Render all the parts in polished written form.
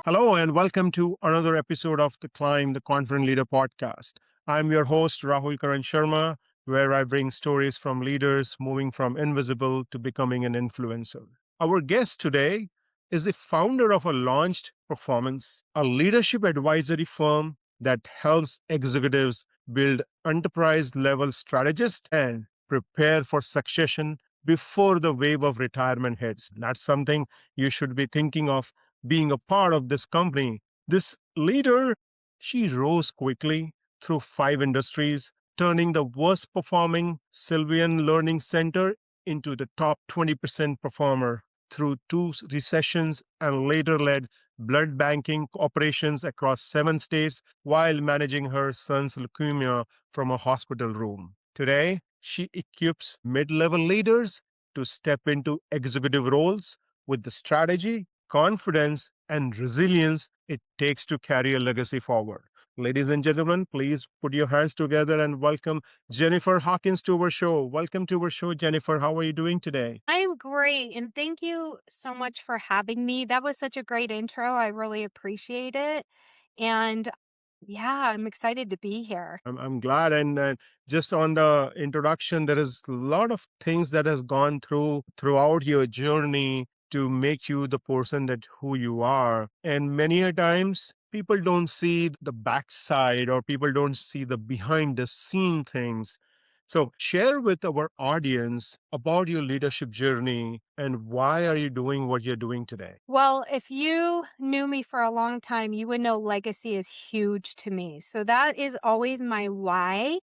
Hello, and welcome to another episode of the Climb the Confident Leader podcast. I'm your host, Rahul Karan Sharma, where I bring stories from leaders moving from invisible to becoming an influencer. Our guest today is the founder of a launched performance, a leadership advisory firm that helps executives build enterprise level strategists and prepare for succession before the wave of retirement hits. That's something you should be thinking of being a part of this company. This leader, she rose quickly through five industries, turning the worst performing Sylvian Learning Center into the top 20% performer through two recessions and later led blood banking operations across 7 states while managing her son's leukemia from a hospital room. Today, she equips mid level leaders to step into executive roles with the strategy, confidence, and resilience it takes to carry a legacy forward. Ladies and gentlemen, please put your hands together and welcome Jennifer Hawkins to our show. Welcome to our show, Jennifer. How are you doing today? I'm great. And thank you so much for having me. That was such a great intro. I really appreciate it. And yeah, I'm excited to be here. I'm glad. And just on the introduction, there is a lot of things that has gone throughout your journey to make you the person that who you are. And many a times people don't see the backside or people don't see the behind the scene things. So share with our audience about your leadership journey and why are you doing what you're doing today? Well, if you knew me for a long time, you would know legacy is huge to me. So that is always my why.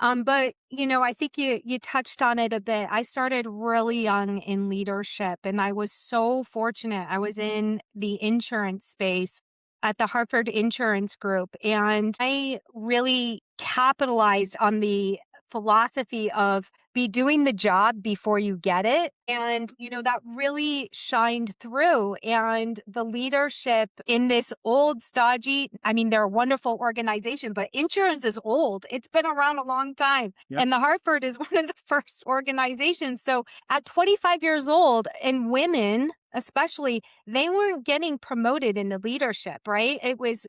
But I think you touched on it a bit. I started really young in leadership and I was so fortunate. I was in the insurance space at the Hartford Insurance Group and I really capitalized on the philosophy of be doing the job before you get it. And that really shined through. And the leadership in this old, stodgy, I mean, they're a wonderful organization, but insurance is old. It's been around a long time. Yep. And the Hartford is one of the first organizations. So at 25 years old, and women, especially, they weren't getting promoted into leadership, right? It was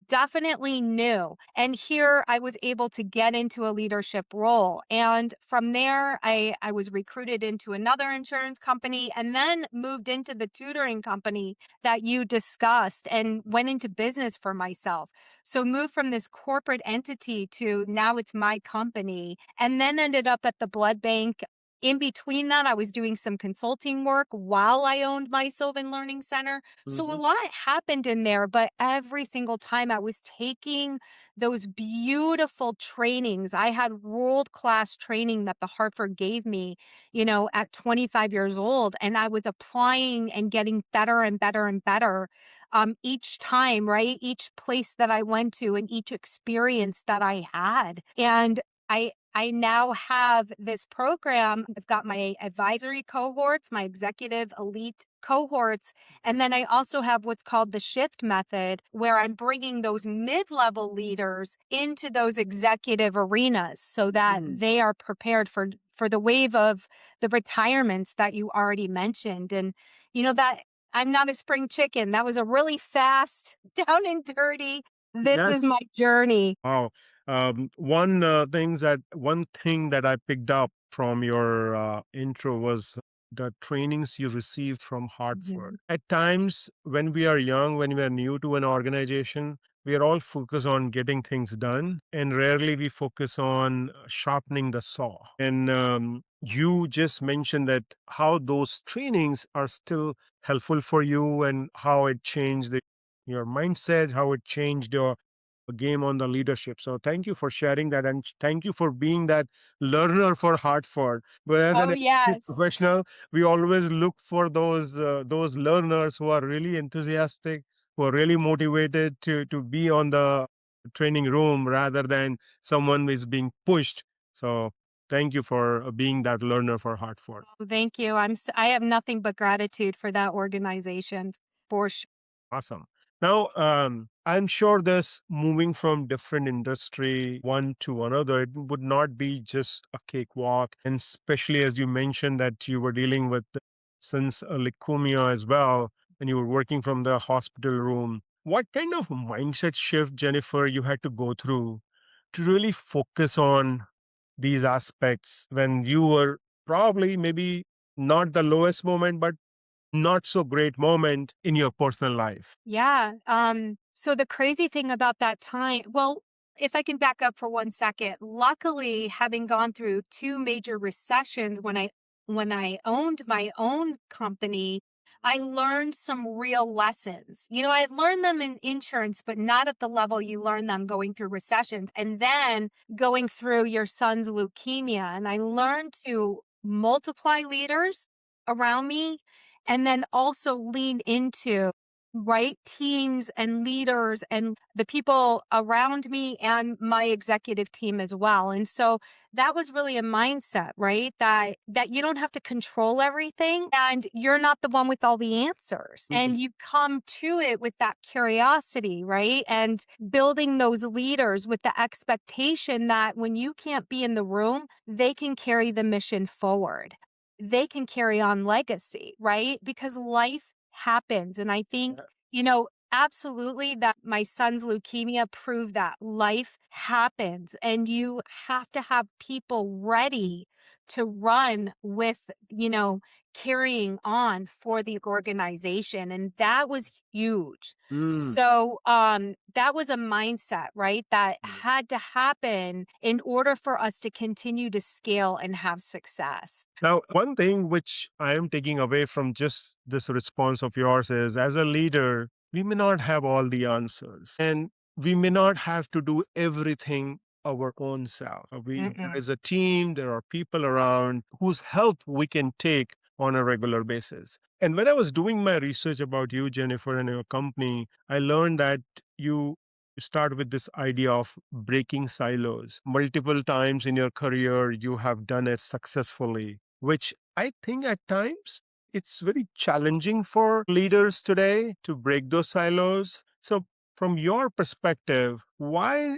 definitely new. And here I was able to get into a leadership role. And from there, I was recruited into another insurance company and then moved into the tutoring company that you discussed and went into business for myself. So moved from this corporate entity to now it's my company and then ended up at the blood bank. In between that, I was doing some consulting work while I owned my Sylvan Learning Center. So a Mhm. lot happened in there, but every single time I was taking those beautiful trainings, I had world class training that the Hartford gave me, at 25 years old. And I was applying and getting better and better and better each time, right? Each place that I went to and each experience that I had. And I now have this program. I've got my advisory cohorts, my executive elite cohorts, and then I also have what's called the shift method, where I'm bringing those mid level leaders into those executive arenas so that Mm. they are prepared for the wave of the retirements that you already mentioned. And that I'm not a spring chicken. That was a really fast, down and dirty. This is Yes. my journey. Wow. One thing that I picked up from your intro was the trainings you received from Hartford. Mhm. At times, when we are young, when we are new to an organization, we are all focused on getting things done, and rarely we focus on sharpening the saw. And you just mentioned that how those trainings are still helpful for you, and how it changed your mindset, how it changed your game on the leadership. So thank you for sharing that, and thank you for being that learner for Hartford. Whereas Oh, an executive yes. professional, we always look for those learners who are really enthusiastic, who are really motivated to be on the training room rather than someone who is being pushed. So thank you for being that learner for Hartford. Thank you. I have nothing but gratitude for that organization for sure. Awesome. Now, I'm sure this moving from different industry one to another, it would not be just a cakewalk. And especially as you mentioned that you were dealing with since leukemia as well. and you were working from the hospital room. What kind of mindset shift, Jennifer, you had to go through to really focus on these aspects when you were probably maybe not the lowest moment, but not so great moment in your personal life? Yeah. So the crazy thing about that time, well, if I can back up for 1 second, luckily having gone through two major recessions when I owned my own company, I learned some real lessons. I had learned them in insurance, but not at the level you learn them going through recessions. And then going through your son's leukemia. And I learned to multiply leaders around me and then also lean into right teams and leaders and the people around me and my executive team as well. And so that was really a mindset, right? That you don't have to control everything and you're not the one with all the answers. Mhm. And you come to it with that curiosity, right? And building those leaders with the expectation that when you can't be in the room, they can carry the mission forward. They can carry on legacy, right? Because life happens. And I think, absolutely that my son's leukemia proved that life happens and you have to have people ready to run with, carrying on for the organization. And that was huge. Mm. So that was a mindset, right? That had to happen in order for us to continue to scale and have success. Now, one thing which I am taking away from just this response of yours is as a leader, we may not have all the answers and we may not have to do everything our own self. There Mm-mm. is a team, there are people around whose help we can take on a regular basis. And when I was doing my research about you, Jennifer, and your company, I learned that you start with this idea of breaking silos. Multiple times in your career, you have done it successfully, which I think at times it's very challenging for leaders today to break those silos. So, from your perspective, why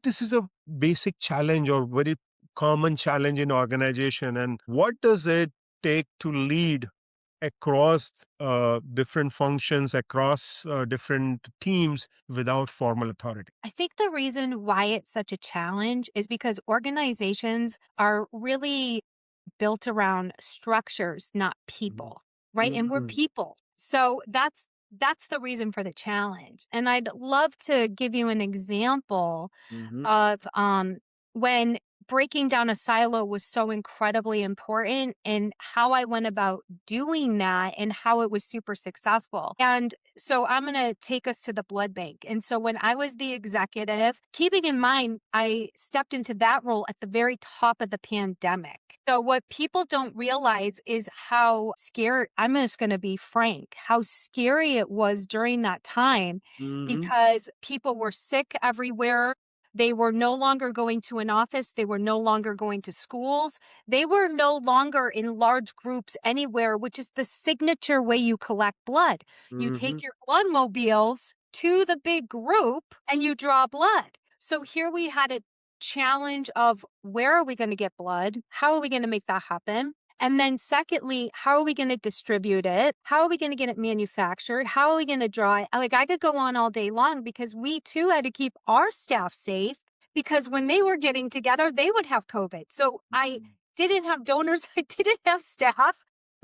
this is a basic challenge or very common challenge in organization, and what does it take to lead across different functions, across different teams without formal authority? I think the reason why it's such a challenge is because organizations are really built around structures, not Mhm. people, right? And we're Mhm. people. So that's the reason for the challenge. And I'd love to give you an example Mhm. of when breaking down a silo was so incredibly important and how I went about doing that and how it was super successful. And so I'm going to take us to the blood bank. And so when I was the executive, keeping in mind, I stepped into that role at the very top of the pandemic. So what people don't realize is how scary, I'm just going to be frank, how scary it was during that time Mhm. because people were sick everywhere. They were no longer going to an office. They were no longer going to schools. They were no longer in large groups anywhere, which is the signature way you collect blood. You take Mhm. your blood mobiles to the big group and you draw blood. So here we had a challenge of where are we going to get blood? How are we going to make that happen? And then secondly, how are we going to distribute it? How are we going to get it manufactured? How are we going to draw it? Like I could go on all day long because we too had to keep our staff safe because when they were getting together, they would have COVID. So I didn't have donors. I didn't have staff.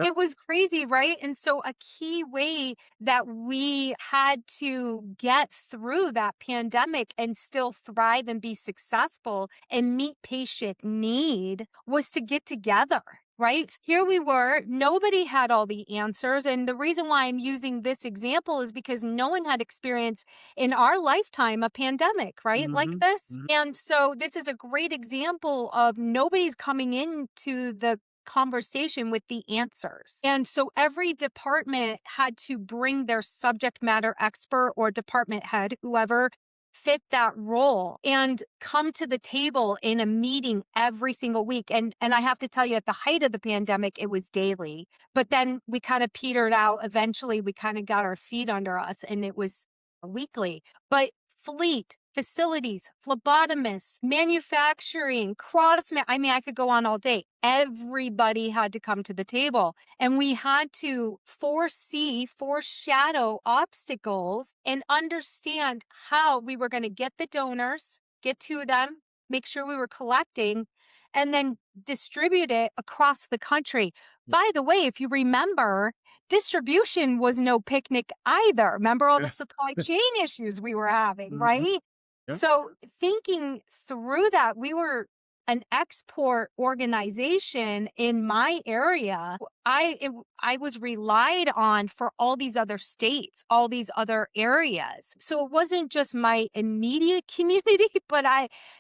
It was crazy, right? And so a key way that we had to get through that pandemic and still thrive and be successful and meet patient need was to get together. Right? Here we were. Nobody had all the answers. And the reason why I'm using this example is because no one had experienced in our lifetime a pandemic, right? Like Mhm. this. Mhm. And so this is a great example of nobody's coming into the conversation with the answers. And so every department had to bring their subject matter expert or department head, whoever fit that role and come to the table in a meeting every single week. And I have to tell you, at the height of the pandemic, it was daily. But then we kind of petered out. Eventually, we kind of got our feet under us and it was weekly. But fleet, facilities, phlebotomists, manufacturing, I mean, I could go on all day. Everybody had to come to the table, and we had to foreshadow obstacles and understand how we were going to get the donors, get to them, make sure we were collecting, and then distribute it across the country. By the way, if you remember, distribution was no picnic either. Remember all the Yeah. supply chain issues we were having, Mhm. right? Yeah. So thinking through that, we were an export organization in my area. I was relied on for all these other states, all these other areas. So it wasn't just my immediate community, but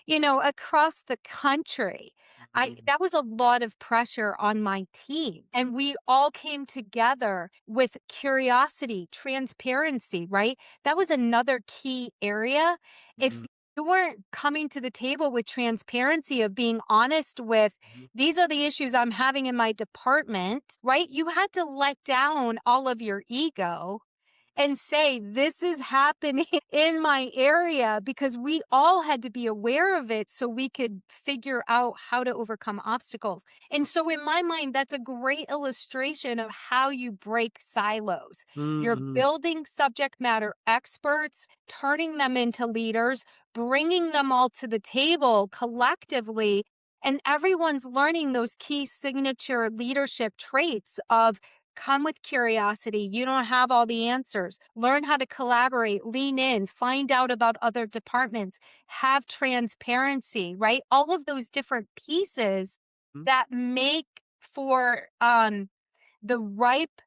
across the country. That was a lot of pressure on my team. And we all came together with curiosity, transparency, right? That was another key area. If Mhm. you weren't coming to the table with transparency of being honest with, these are the issues I'm having in my department, right? You had to let down all of your ego and say, this is happening in my area, because we all had to be aware of it so we could figure out how to overcome obstacles. And so, in my mind, that's a great illustration of how you break silos. You're Mhm. building subject matter experts, turning them into leaders, bringing them all to the table collectively. And everyone's learning those key signature leadership traits of come with curiosity. You don't have all the answers. Learn how to collaborate, lean in, find out about other departments, have transparency, right? All of those different pieces Mhm. that make for the ripe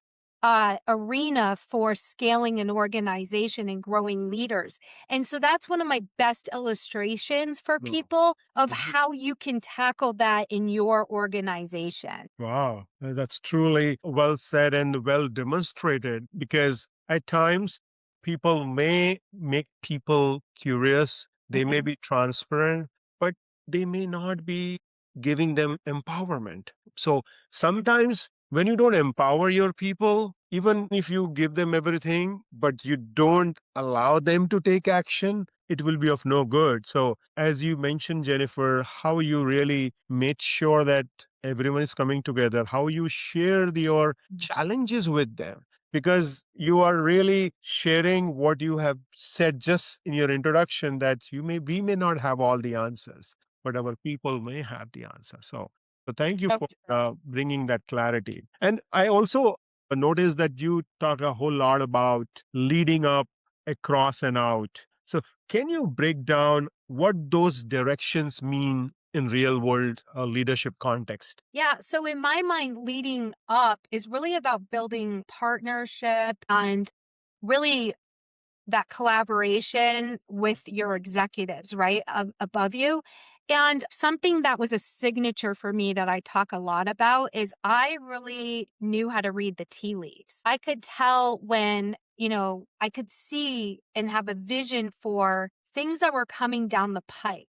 arena for scaling an organization and growing leaders. And so that's one of my best illustrations for No. people of Mhm. how you can tackle that in your organization. Wow, that's truly well said and well demonstrated because at times people may make people curious, they may be transparent, but they may not be giving them empowerment. So sometimes when you don't empower your people, even if you give them everything, but you don't allow them to take action, it will be of no good. So, as you mentioned, Jennifer, how you really made sure that everyone is coming together, how you share your challenges with them, because you are really sharing what you have said just in your introduction that we may not have all the answers, but our people may have the answer. So thank you for bringing that clarity. And I also noticed that you talk a whole lot about leading up, across, and out. So can you break down what those directions mean in real world leadership context? Yeah. So in my mind, leading up is really about building partnership and really that collaboration with your executives, right? Above you. And something that was a signature for me that I talk a lot about is I really knew how to read the tea leaves. I could tell when, I could see and have a vision for things that were coming down the pipe,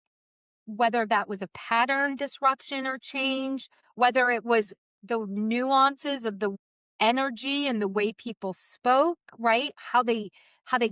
whether that was a pattern disruption or change, whether it was the nuances of the energy and the way people spoke, right? How they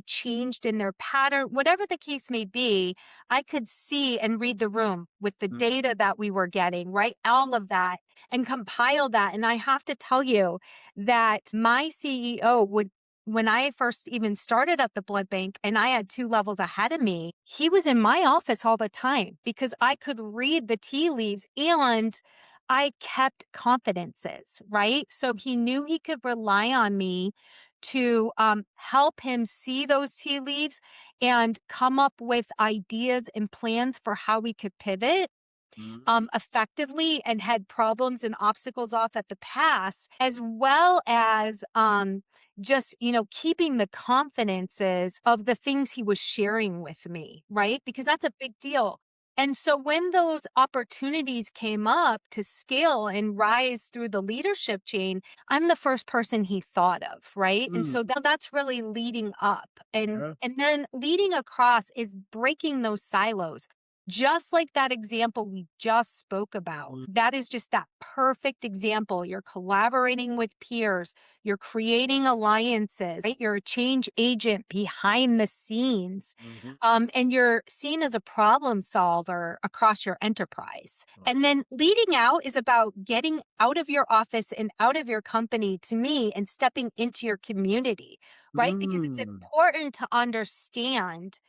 changed in their pattern, whatever the case may be, I could see and read the room with the data that we were getting, right? All of that and compile that. And I have to tell you that my CEO would, when I first even started at the blood bank and I had two levels ahead of me, he was in my office all the time because I could read the tea leaves and I kept confidences, right? So he knew he could rely on me to help him see those tea leaves and come up with ideas and plans for how we could pivot effectively and head problems and obstacles off at the pass, as well as just, keeping the confidences of the things he was sharing with me, right? Because that's a big deal. And so when those opportunities came up to scale and rise through the leadership chain, I'm the first person he thought of, right? And Mm. so that's really leading up. And Yeah. and then leading across is breaking those silos. just like that example we just spoke about. That is just that perfect example. You're collaborating with peers, you're creating alliances, right? You're a change agent behind the scenes. And you're seen as a problem solver across your enterprise. And then leading out is about getting out of your office and out of your company to me and stepping into your community, right? Because it's important to understand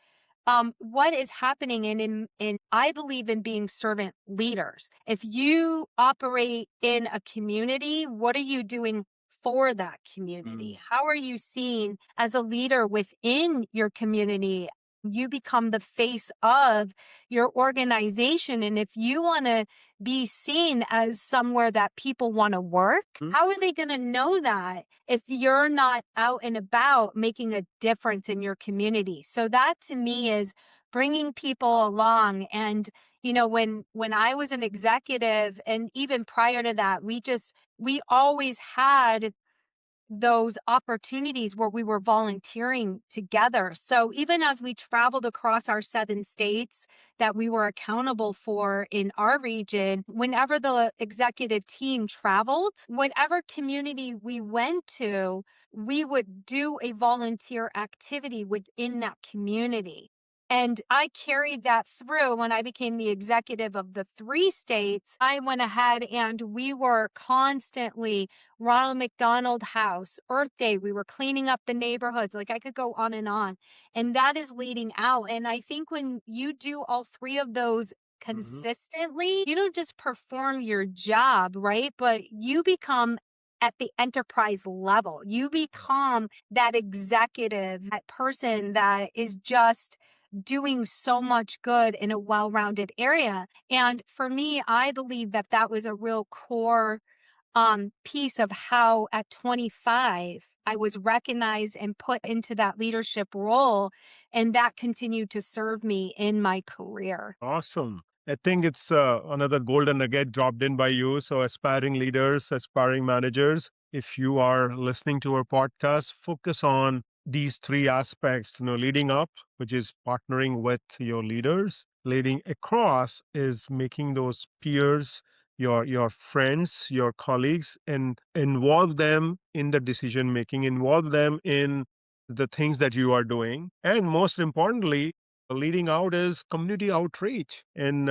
what is happening in I believe in being servant leaders. If you operate in a community, what are you doing for that community? How are you seen as a leader within your community? You become the face of your organization. And if you want to be seen as somewhere that people want to work, how are they going to know that if you're not out and about making a difference in your community? So that to me is bringing people along. And when I was an executive, and even prior to that, we always had those opportunities where we were volunteering together. So even as we traveled across our 7 states that we were accountable for in our region, whenever the executive team traveled, whatever community we went to, we would do a volunteer activity within that community. And I carried that through when I became the executive of the 3 states. I went ahead and we were constantly Ronald McDonald House, Earth Day. We were cleaning up the neighborhoods. Like I could go on and on. And that is leading out. And I think when you do all three of those consistently, you don't just perform your job, right? But you become at the enterprise level. You become that executive, that person that is just doing so much good in a well-rounded area. And for me, I believe that that was a real core piece of how at 25 I was recognized and put into that leadership role, and that continued to serve me in my career. Awesome. I think it's another golden nugget dropped in by you. So, aspiring leaders, aspiring managers, if you are listening to our podcast, focus on these three aspects. Leading up, which is partnering with your leaders. Leading across is making those peers, your friends, your colleagues, and involve them in the decision making. Involve them in the things that you are doing, and most importantly, leading out is community outreach. And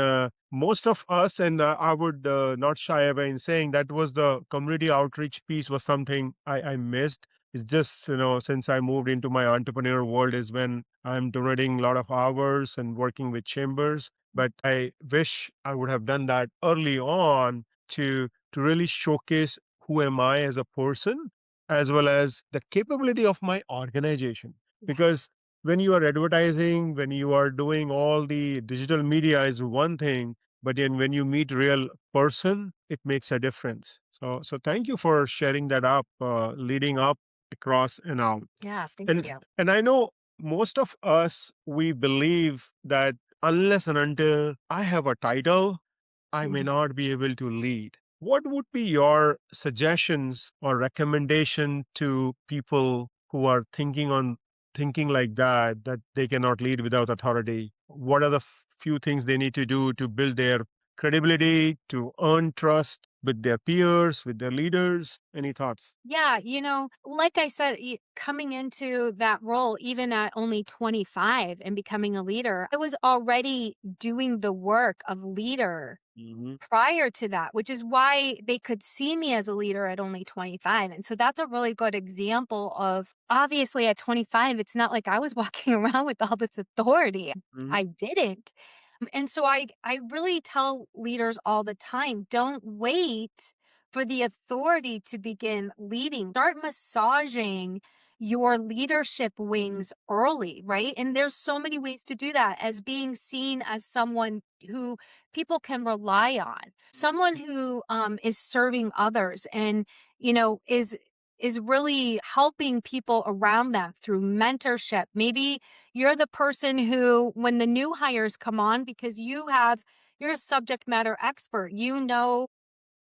most of us, and I would not shy away in saying that was the community outreach piece was something I missed. It's just, since I moved into my entrepreneur world is when I'm donating a lot of hours and working with chambers. But I wish I would have done that early on to really showcase who am I as a person, as well as the capability of my organization. Because when you are advertising, when you are doing all the digital media is one thing, but then when you meet real person, it makes a difference. So thank you for sharing that up, leading up across and out. Yeah, thank And you. and I know most of us we believe that unless and until I have a title, I may not be able to lead. What would be your suggestions or recommendation to people who are thinking like that they cannot lead without authority? What are the few things they need to do to build their credibility, to earn trust with their peers, with their leaders? Any thoughts? Yeah, like I said, coming into that role, even at only 25 and becoming a leader, I was already doing the work of leader prior to that, which is why they could see me as a leader at only 25. And so that's a really good example of obviously at 25, it's not like I was walking around with all this authority. I didn't. And so I really tell leaders all the time, don't wait for the authority to begin leading. Start massaging your leadership wings early, right? And there's so many ways to do that, as being seen as someone who people can rely on, someone who is serving others and is really helping people around them through mentorship. Maybe you're the person who, when the new hires come on, because you're a subject matter expert,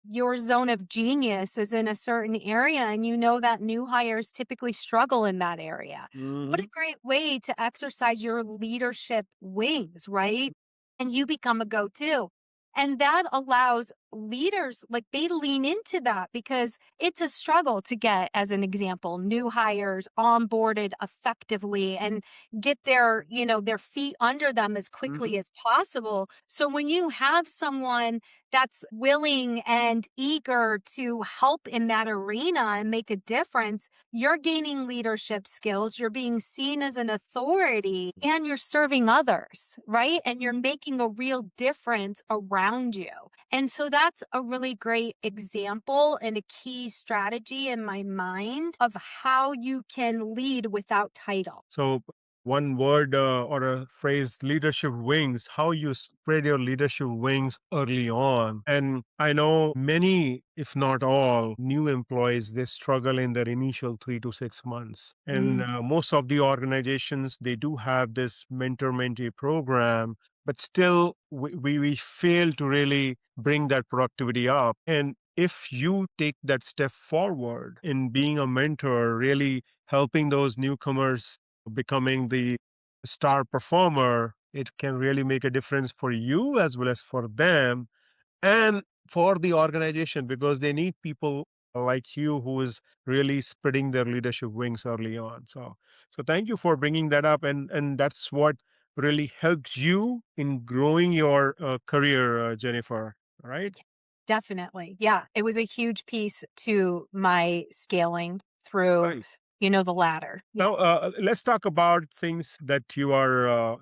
your zone of genius is in a certain area and that new hires typically struggle in that area. What a great way to exercise your leadership wings, right? and you become a go-to. And that allows leaders, like they lean into that because it's a struggle to get, as an example, new hires onboarded effectively and get their, their feet under them as quickly as possible. So when you have someone that's willing and eager to help in that arena and make a difference, you're gaining leadership skills, you're being seen as an authority, and you're serving others, right? And you're making a real difference around you. And so that's a really great example and a key strategy in my mind of how you can lead without title. So, one word or a phrase, leadership wings, how you spread your leadership wings early on. And I know many, if not all, new employees, they struggle in their initial 3 to 6 months. And Mm. most of the organizations, they do have this mentor mentee program, but still we fail to really bring that productivity up. And if you take that step forward in being a mentor, really helping those newcomers becoming the star performer, it can really make a difference for you as well as for them and for the organization because they need people like you who is really spreading their leadership wings early on. So thank you for bringing that up, and that's what really helped you in growing your career, Jennifer. Right? Definitely. Yeah. It was a huge piece to my scaling through, Nice. the ladder. Yeah. Now, let's talk about things that you are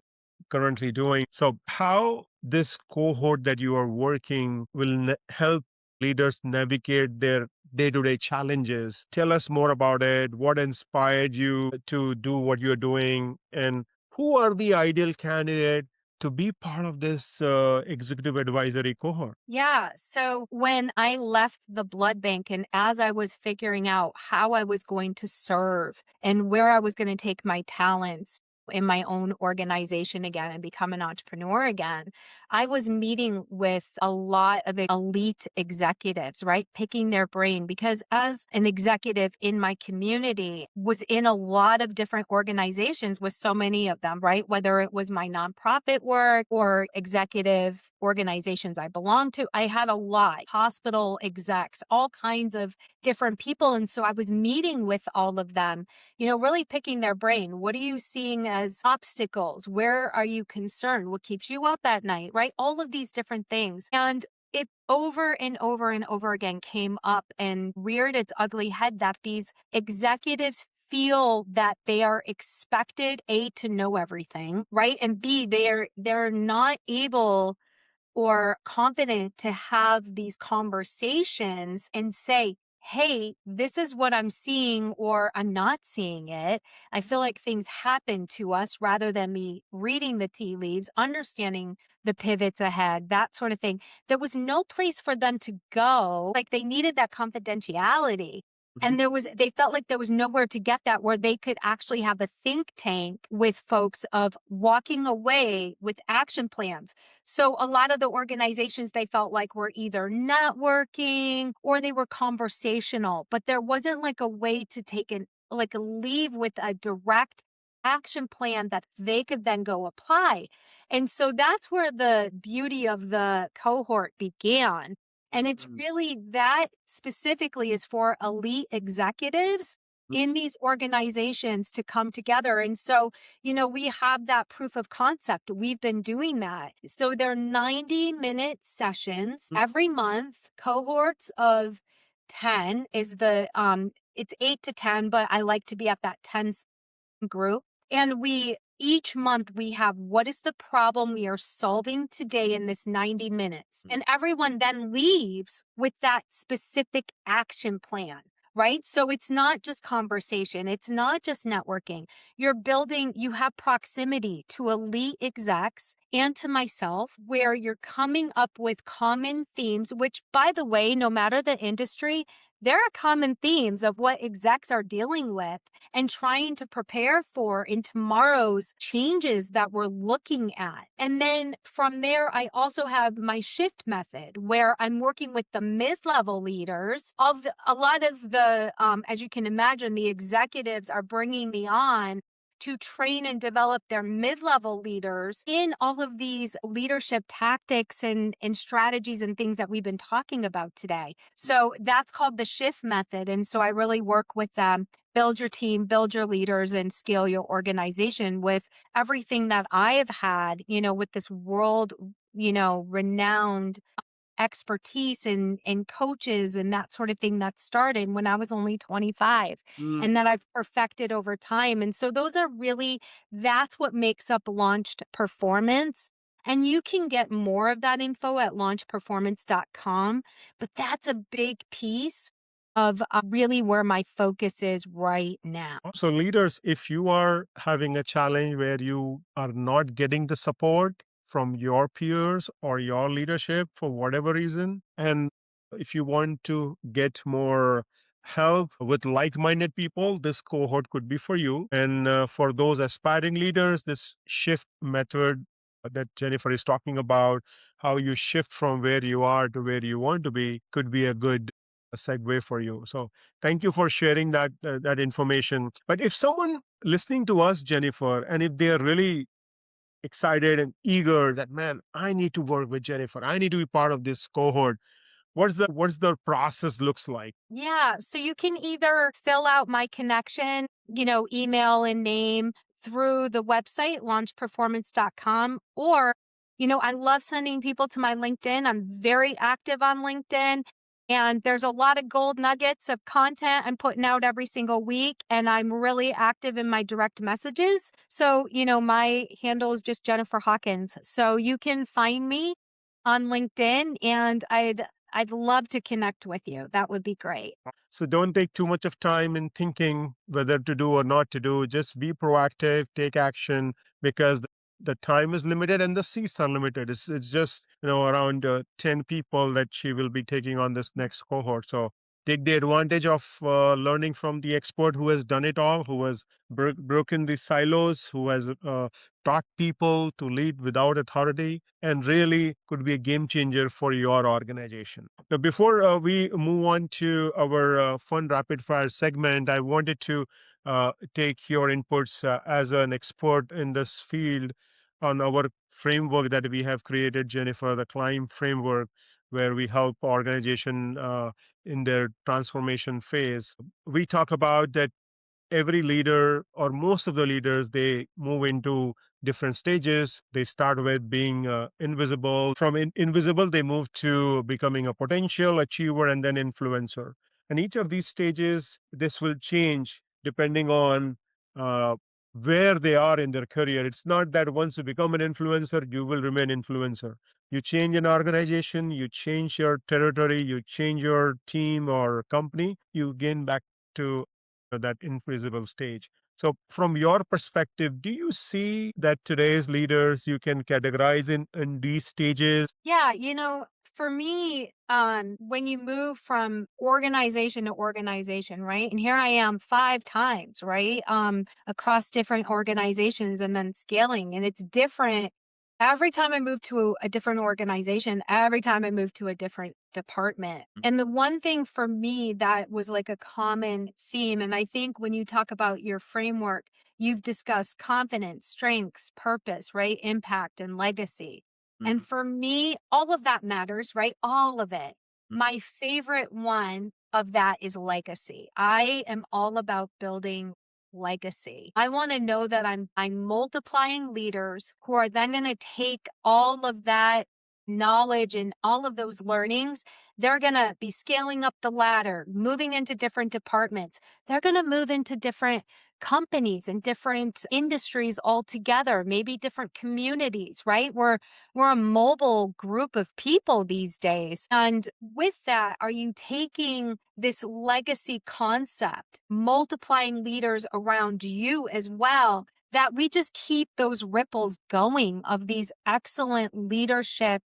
currently doing. So, how this cohort that you are working will help leaders navigate their day to day challenges. Tell us more about it. What inspired you to do what you're doing? And who are the ideal candidate to be part of this executive advisory cohort? Yeah. So when I left the blood bank and as I was figuring out how I was going to serve and where I was going to take my talents in my own organization again and become an entrepreneur again, I was meeting with a lot of elite executives, right? Picking their brain because as an executive in my community was in a lot of different organizations with so many of them, right? Whether it was my nonprofit work or executive organizations I belonged to, I had a lot, hospital execs, all kinds of different people. And so I was meeting with all of them, really picking their brain. What are you seeing as obstacles? Where are you concerned? What keeps you up at night, right? All of these different things. And it over and over and over again came up and reared its ugly head that these executives feel that they are expected A, to know everything, right? And B, they're not able or confident to have these conversations and say, hey, this is what I'm seeing, or I'm not seeing it. I feel like things happen to us rather than me reading the tea leaves, understanding the pivots ahead, that sort of thing. There was no place for them to go. Like they needed that confidentiality. Mhm. And they felt like there was nowhere to get that where they could actually have a think tank with folks of walking away with action plans. So a lot of the organizations they felt like were either networking or they were conversational, but there wasn't like a way to take like a leave with a direct action plan that they could then go apply. And so that's where the beauty of the cohort began. And it's really that specifically is for elite executives in these organizations to come together. And so we have that proof of concept. We've been doing that. So they're 90-minute sessions every month, cohorts of 10 is it's 8 to 10, but I like to be at that 10 group. And each month we have what is the problem we are solving today in this 90 minutes. And everyone then leaves with that specific action plan. Right. So it's not just conversation. It's not just networking. You have proximity to elite execs and to myself where you're coming up with common themes, which by the way, no matter the industry, there are common themes of what execs are dealing with and trying to prepare for in tomorrow's changes that we're looking at. And then from there, I also have my shift method where I'm working with the mid-level leaders a lot of the, as you can imagine, the executives are bringing me on to train and develop their mid-level leaders in all of these leadership tactics and strategies and things that we've been talking about today. So that's called the shift method. And so I really work with them, build your team, build your leaders, and scale your organization with everything that I have had, with this world, renowned expertise and coaches and that sort of thing that started when I was only 25 and that I've perfected over time. And so that's what makes up launched performance. And you can get more of that info at launchperformance.com, but that's a big piece of really where my focus is right now. So, leaders, if you are having a challenge where you are not getting the support from your peers or your leadership for whatever reason, and if you want to get more help with like minded people, this cohort could be for you. And for those aspiring leaders, this shift method that Jennifer is talking about, how you shift from where you are to where you want to be, could be a good segue for you. So, thank you for sharing that information. But if someone listening to us, Jennifer, and if they are really excited and eager that, man, I need to work with Jennifer, I need to be part of this cohort. What's the process looks like? Yeah. So you can either fill out my connection, email and name through the website, launchperformance.com, or, I love sending people to my LinkedIn. I'm very active on LinkedIn. And there's a lot of gold nuggets of content I'm putting out every single week. And I'm really active in my direct messages. So, my handle is just Jennifer Hawkins. So you can find me on LinkedIn and I'd love to connect with you. That would be great. So don't take too much of time in thinking whether to do or not to do. Just be proactive, take action, because the time is limited and the seats are limited. It's just around 10 people that she will be taking on this next cohort. So take the advantage of learning from the expert who has done it all, who has broken the silos, who has taught people to lead without authority, and really could be a game changer for your organization. Now, before we move on to our fun rapid fire segment, I wanted to take your inputs as an expert in this field on our framework that we have created, Jennifer, the Climb framework, where we help organization in their transformation phase. We talk about that every leader or most of the leaders, they move into different stages. They start with being invisible. From invisible, they move to becoming a potential achiever and then influencer. And each of these stages, this will change depending on uh, where they are in their career. It's not that once you become an influencer, you will remain influencer. You change an organization, you change your territory, you change your team or company, you gain back to that invisible stage. So, from your perspective, do you see that today's leaders you can categorize in these stages? Yeah, for me, when you move from organization to organization, right? And here I am 5 times, right? Across different organizations and then scaling. And it's different every time I move to a different organization, every time I move to a different department. And the one thing for me that was like a common theme, and I think when you talk about your framework, you've discussed confidence, strengths, purpose, right? Impact and legacy. And for me, all of that matters, right? All of it. My favorite one of that is legacy. I am all about building legacy. I want to know that I'm multiplying leaders who are then going to take all of that knowledge and all of those learnings. They're going to be scaling up the ladder, moving into different departments. They're going to move into different companies and different industries altogether, maybe different communities, right? We're a mobile group of people these days. And with that, are you taking this legacy concept, multiplying leaders around you as well, that we just keep those ripples going of these excellent leadership,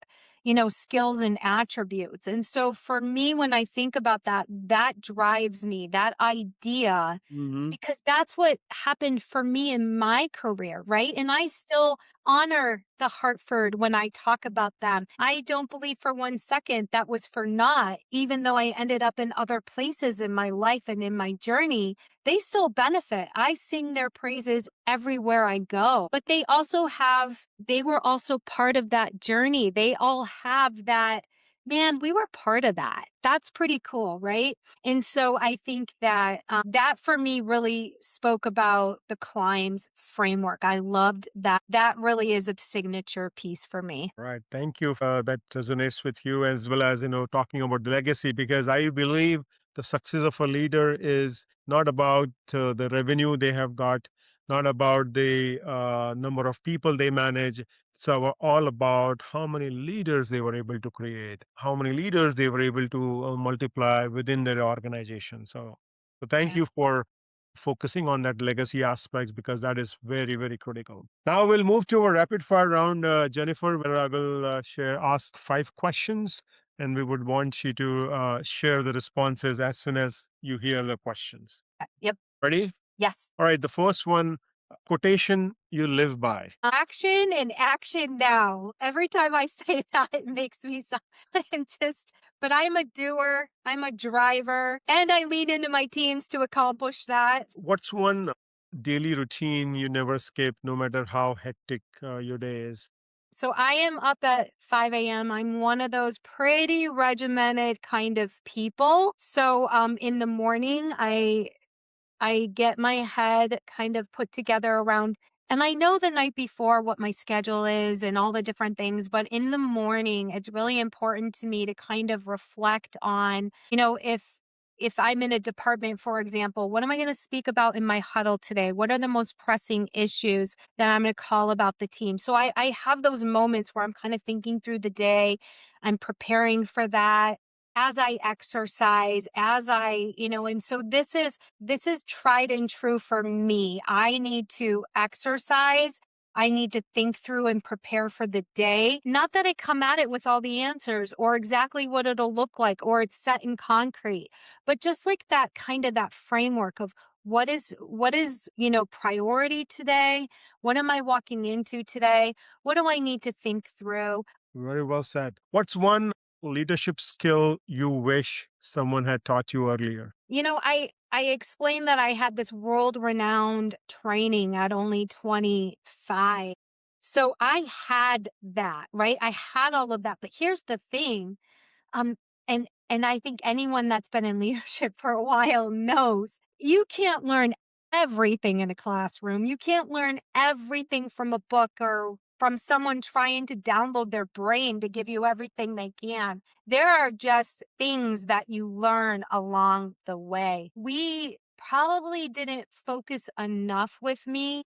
skills and attributes. And so for me, when I think about that, that drives me, that idea, Mhm. because that's what happened for me in my career, right? And I still honor the Hartford when I talk about them. I don't believe for 1 second that was for naught, even though I ended up in other places in my life and in my journey. they still benefit. I sing their praises everywhere I go, but they were also part of that journey. They all have that, man, we were part of that. That's pretty cool, right? And so I think that that for me really spoke about the climbs framework. I loved that. That really is a signature piece for me. Right. Thank you. That resonates with you as well as, talking about the legacy, because I believe the success of a leader is not about the revenue they have got, not about the number of people they manage. It's all about how many leaders they were able to create, how many leaders they were able to multiply within their organization. So thank Yeah. you for focusing on that legacy aspects, because that is very, very critical. Now we'll move to a rapid fire round, Jennifer, where I will ask 5 questions, and we would want you to share the responses as soon as you hear the questions. Yep. Ready? Yes. All right. The first one, quotation you live by. Action and action now. Every time I say that, it makes me so I'm just, but I'm a doer, I'm a driver, and I lead into my teams to accomplish that. What's one daily routine you never skip, no matter how hectic your day is? So I am up at 5 a.m. I'm one of those pretty regimented kind of people. So in the morning, I get my head kind of put together around, and I know the night before what my schedule is and all the different things, but in the morning, it's really important to me to kind of reflect on, if I'm in a department, for example, what am I going to speak about in my huddle today? What are the most pressing issues that I'm going to call about the team? So I have those moments where I'm kind of thinking through the day. I'm preparing for that as I exercise, and so this is tried and true for me. I need to exercise. I need to think through and prepare for the day. Not that I come at it with all the answers or exactly what it'll look like or it's set in concrete, but just like that kind of that framework of what is priority today? What am I walking into today? What do I need to think through? Very well said. What's one leadership skill you wish someone had taught you earlier? I explained that I had this world-renowned training at only 25. So I had that, right? I had all of that. But here's the thing, um, and I think anyone that's been in leadership for a while knows you can't learn everything in a classroom. You can't learn everything from a book or from someone trying to download their brain to give you everything they can. There are just things that you learn along the way. We probably didn't focus enough with me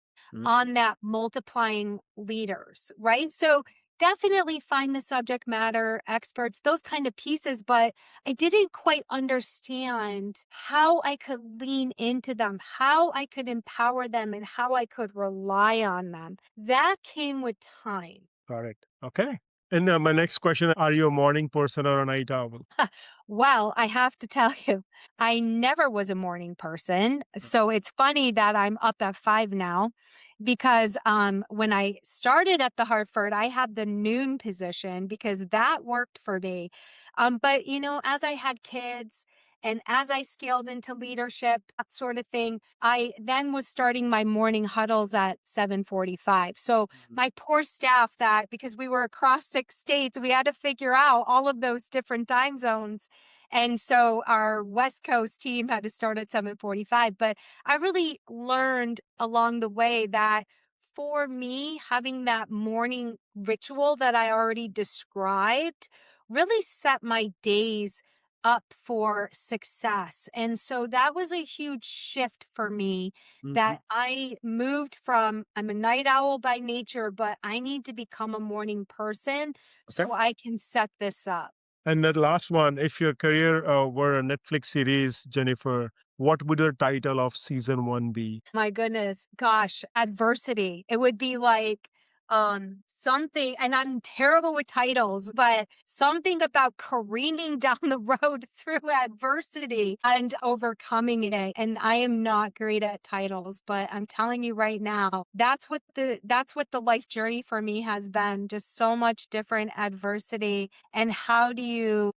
on that multiplying leaders, right? So definitely find the subject matter experts, those kind of pieces, but I didn't quite understand how I could lean into them, how I could empower them, and how I could rely on them. That came with time. Correct. Okay. And my next question, are you a morning person or a night owl? Well, I have to tell you, I never was a morning person. So it's funny that I'm up at 5 now because when I started at the Hartford, I had the noon position because that worked for me. But as I had kids and as I scaled into leadership, that sort of thing, I then was starting my morning huddles at 7:45. So my poor staff, that because we were across 6 states, we had to figure out all of those different time zones. And so our West Coast team had to start at 7:45. But I really learned along the way that for me, having that morning ritual that I already described really set my days up for success. And so that was a huge shift for me, Mhm. that I moved from I'm a night owl by nature, but I need to become a morning person Okay. so I can set this up. And that last one, if your career were a Netflix series, Jennifer, what would the title of season one be? My goodness, gosh, adversity. It would be like something, and I'm terrible with titles, but something about careening down the road through adversity and overcoming it. And I am not great at titles, but I'm telling you right now, that's what the life journey for me has been. Just so much different adversity. And how do you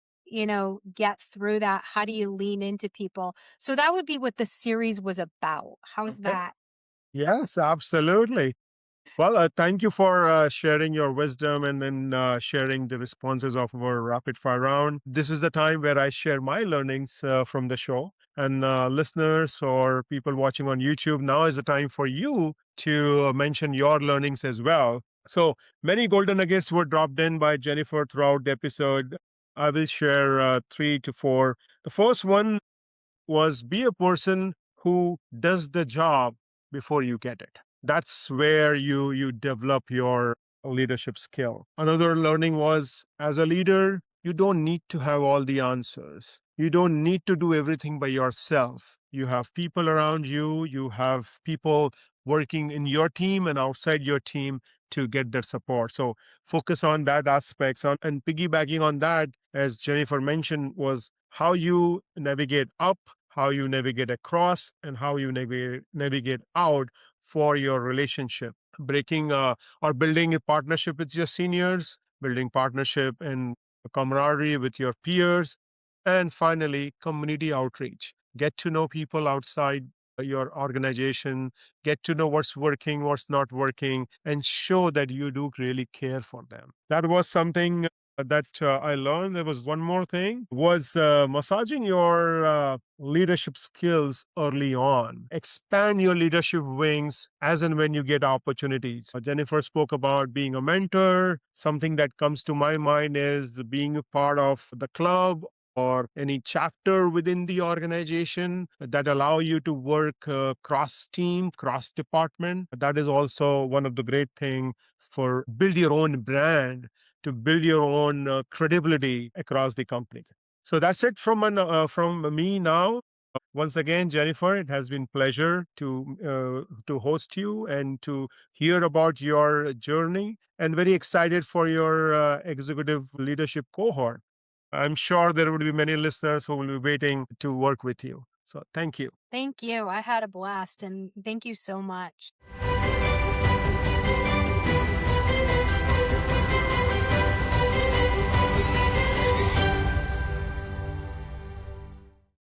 get through that? How do you lean into people? So that would be what the series was about. How's Okay. that? Yes, absolutely. Well, thank you for sharing your wisdom and then sharing the responses of our rapid fire round. This is the time where I share my learnings from the show. And listeners or people watching on YouTube, now is the time for you to mention your learnings as well. So many golden nuggets were dropped in by Jennifer throughout the episode. I will share three to four. The first one was be a person who does the job before you get it. That's where you develop your leadership skill. Another learning was as a leader, you don't need to have all the answers. You don't need to do everything by yourself. You have people around you, you have people working in your team and outside your team to get their support. So focus on that aspects on and piggybacking on that, as Jennifer mentioned, was how you navigate up, how you navigate across, and how you navigate out for your relationship. Breaking or building a partnership with your seniors, building partnership and camaraderie with your peers, and finally, community outreach. Get to know people outside your organization, get to know what's working, what's not working, and show that you do really care for them. That was something that I learned. There was one more thing was massaging your leadership skills early on. Expand your leadership wings as and when you get opportunities. Jennifer spoke about being a mentor. Something that comes to my mind is being a part of the club or any chapter within the organization that allow you to work cross team, cross department. That is also one of the great thing for build your own brand, to build your own credibility across the company. So that's it from me now. Once again, Jennifer, it has been pleasure to host you and to hear about your journey, and very excited for your executive leadership cohort. I'm sure there would be many listeners who will be waiting to work with you. So thank you. Thank you. I had a blast and thank you so much.